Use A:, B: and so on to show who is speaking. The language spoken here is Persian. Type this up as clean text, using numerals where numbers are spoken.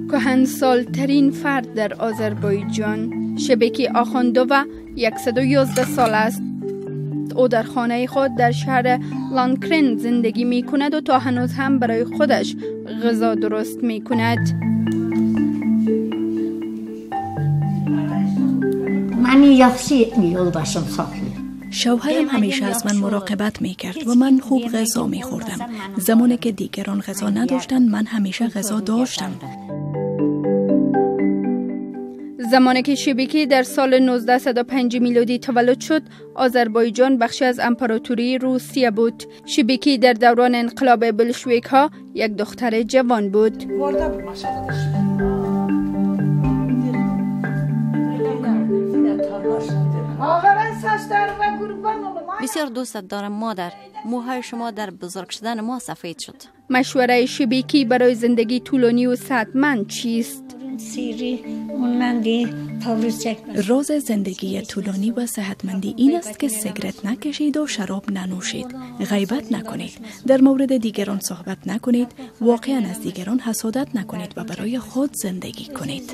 A: کهنسالترین فرد در آذربایجان شبکی آخوندووا 111 سال است. او در خانه خود در شهر لانکرین زندگی می کند و تا هنوز هم برای خودش غذا درست می کند.
B: من yaxşı yoldaşım saxlayır.
C: شوهرم همیشه از من مراقبت می کرد و من خوب غذا می خوردم. زمانی که دیگران غذا نداشتند من همیشه غذا داشتم.
A: زمانی که شبکی در سال 1905 میلادی تولد شد، آذربایجان بخشی از امپراتوری روسیه بود. شبکی در دوران انقلاب بلشویک ها یک دختر جوان بود.
D: بسیار دوستت دارم مادر. موهای شما در بزرگ شدن ما سفید شد.
A: مشوره شبکی برای زندگی طولانی و صحتمند چیست؟
C: راز زندگی طولانی و صحتمندی این است که سیگرت نکشید و شراب ننوشید، غیبت نکنید، در مورد دیگران صحبت نکنید، واقعا از دیگران حسادت نکنید و برای خود زندگی کنید.